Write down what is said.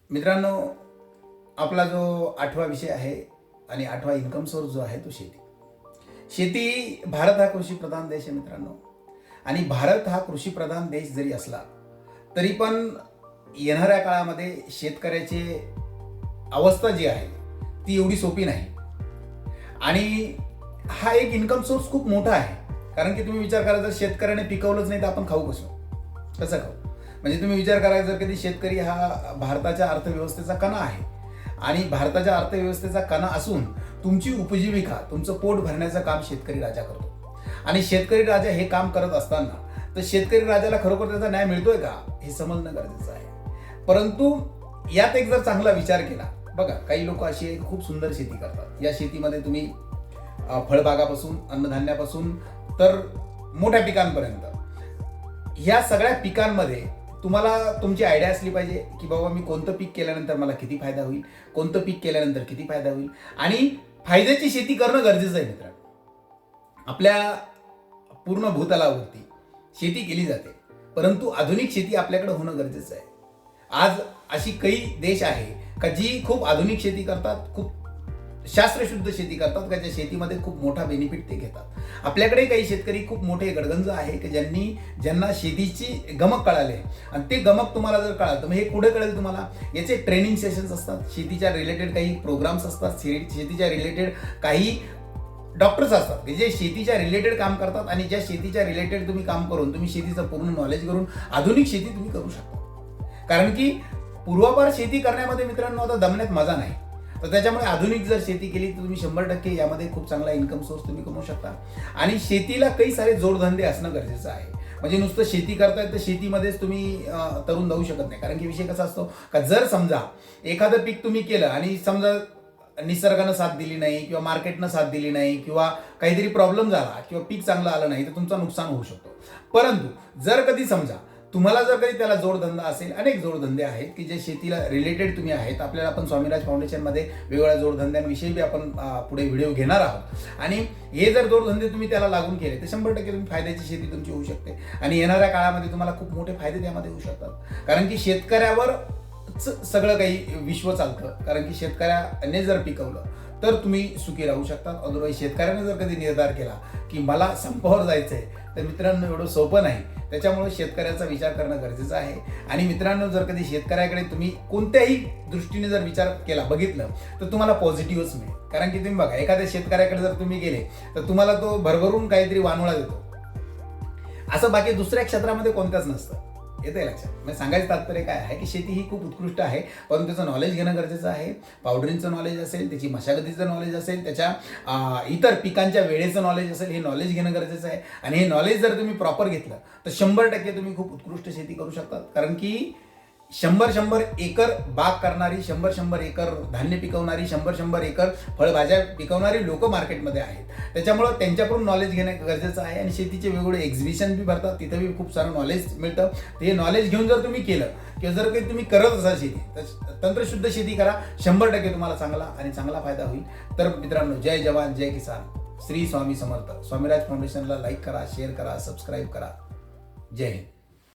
मित्रांनो, आपला जो 8वा विषय आहे आणि 8वा इन्कम सोर्स जो आहे तो शेती. शेती, भारत हा कृषीप्रधान देश आहे मित्रांनो. आणि भारत हा कृषीप्रधान देश जरी असला तरी पण येणाऱ्या काळामध्ये शेतकऱ्याची अवस्था जी आहे ती एवढी सोपी नाही. आणि हा एक इन्कम सोर्स खूप मोठा आहे. कारण की तुम्ही विचार करा, जर शेतकऱ्याने पिकवलंच नाही तर आपण खाऊ कसं खाऊ? म्हणजे तुम्ही विचार करा, जर कधी शेतकरी हा भारताच्या अर्थव्यवस्थेचा कणा आहे आणि भारताच्या अर्थव्यवस्थेचा कणा असून तुमची उपजीविका, तुमचं पोट भरण्याचं काम शेतकरी राजा करतो. आणि शेतकरी राजा हे काम करत असताना तर शेतकरी राजाला खरोखर त्याचा न्याय मिळतोय का हे समजणं गरजेचं आहे. परंतु यात एक जर चांगला विचार केला, बघा काही लोक अशी खूप सुंदर शेती करतात. या शेतीमध्ये तुम्ही फळबागापासून, अन्नधान्यापासून तर मोठ्या पिकांपर्यंत, ह्या सगळ्या पिकांमध्ये तुम्हाला तुमची आयडिया असली पाहिजे की बाबा मी कोणतं पीक केल्यानंतर मला किती फायदा होईल, कोणतं पीक केल्यानंतर किती फायदा होईल. आणि फायद्याची शेती करणं गरजेचं आहे मित्रांनो. आपल्या पूर्ण भूतलावरती शेती केली जाते, परंतु आधुनिक शेती आपल्याकडे होणं गरजेचं आहे. आज अशी काही देश आहे का जी खूप आधुनिक शेती करतात, खूप शास्त्रशुद्ध शेती करतात, का ज्या शेतीमध्ये खूप मोठा बेनिफिट ते घेतात. आपल्याकडे काही शेतकरी खूप मोठे गडगंज आहे की ज्यांना शेतीची गमक कळाली आहे. आणि ते गमक तुम्हाला जर कळालं तर मग हे कुठे कळेल तुम्हाला? याचे ट्रेनिंग सेशन्स असतात, शेतीच्या रिलेटेड काही प्रोग्राम्स असतात, शेतीच्या रिलेटेड काही डॉक्टर्स असतात की जे शेतीच्या रिलेटेड काम करतात. आणि ज्या शेतीच्या रिलेटेड तुम्ही काम करून, तुम्ही शेतीचं पूर्ण नॉलेज करून आधुनिक शेती तुम्ही करू शकता. कारण की पूर्वापार शेती करण्यामध्ये मित्रांनो आता दमण्यात मजा नाही. तर त्याच्यामुळे आधुनिक जर शेती केली तर तुम्ही 100% यामध्ये खूप चांगला इन्कम सोर्स तुम्ही कमवू शकता. आणि शेतीला काही सारे जोडधंदे असणं गरजेचं आहे. म्हणजे नुसतं शेती करताय तर शेतीमध्येच तुम्ही तरुण जाऊ शकत नाही. कारण की विषय कसा असतो का, जर समजा एखादं पीक तुम्ही केलं आणि समजा निसर्गानं साथ दिली नाही किंवा मार्केटनं साथ दिली नाही किंवा काहीतरी प्रॉब्लेम झाला किंवा पीक चांगलं आलं नाही तर तुमचं नुकसान होऊ शकतो. परंतु जर कधी समजा तुम्हाला जर कधी त्याला जोडधंदा असेल, अनेक जोडधंदे आहेत की जे शेतीला रिलेटेड तुम्ही आहेत. आपल्याला आपण स्वामीराज फाउंडेशनमध्ये वेगवेगळ्या जोडधंद्यांविषयी बी आपण पुढे व्हिडिओ घेणार आहोत. आणि हे जर जोडधंदे तुम्ही त्याला लागून केले तर 100% तुम्ही फायद्याची शेती तुमची होऊ शकते. आणि येणाऱ्या काळामध्ये तुम्हाला खूप मोठे फायदे त्यामध्ये होऊ शकतात. कारण की शेतकऱ्यावर सगळं काही विश्व चालतं. कारण की शेतकऱ्याने जर पिकवलं तर तुम्ही सुखी राहू शकता. अदरवाईज शेतकऱ्याने जर कधी निर्धार केला की मला संपावर जायचंय तर मित्रांनो एवढं सोपं नाही. त्याच्यामुळे शेतकऱ्याचा विचार करणं गरजेचं आहे. आणि मित्रांनो, जर कधी शेतकऱ्याकडे तुम्ही कोणत्याही दृष्टीने जर विचार केला, बघितलं तर तुम्हाला पॉझिटिव्हच मिळेल. कारण की तुम्ही बघा, एखाद्या शेतकऱ्याकडे जर तुम्ही गेले तर तुम्हाला तो भरभरून काहीतरी वानोळा देतो. असं बाकी दुसऱ्या क्षेत्रामध्ये कोणत्याच नसतं. येते लक्षात? म्हणजे सांगायचं तात्पर्य काय आहे की शेती ही खूप उत्कृष्ट आहे, परंतु त्याचं नॉलेज घेणं गरजेचं आहे. पावडरिंगचं नॉलेज असेल, त्याची मशागतीचं नॉलेज असेल, त्याच्या इतर पिकांच्या वेळेचं नॉलेज असेल, हे नॉलेज घेणं गरजेचं आहे. आणि हे नॉलेज जर तुम्ही प्रॉपर घेतलं तर 100% तुम्ही खूप उत्कृष्ट शेती करू शकतात. कारण की 100 एकर बाग करणारी, 100 एकर धान्य पिकवणारी, 100 एकर फळभाज्या पिकवणारी लोक मार्केटमध्ये आहेत. त्याच्यामुळं त्यांच्याकडून नॉलेज घेणं गरजेचं आहे. आणि शेतीचे वेगवेगळे एक्झिबिशन बी भरतात, तिथं बी खूप सारं नॉलेज मिळतं. हे नॉलेज घेऊन जर तुम्ही केलं किंवा जर काही तुम्ही करत असाल शेती तर तंत्रशुद्ध शेती करा. 100% तुम्हाला चांगला फायदा होईल. तर मित्रांनो, जय जवान जय किसान, श्री स्वामी समर्थ. स्वामीराज फाउंडेशनला लाईक करा, शेअर करा, सबस्क्राईब करा. जय हिंद.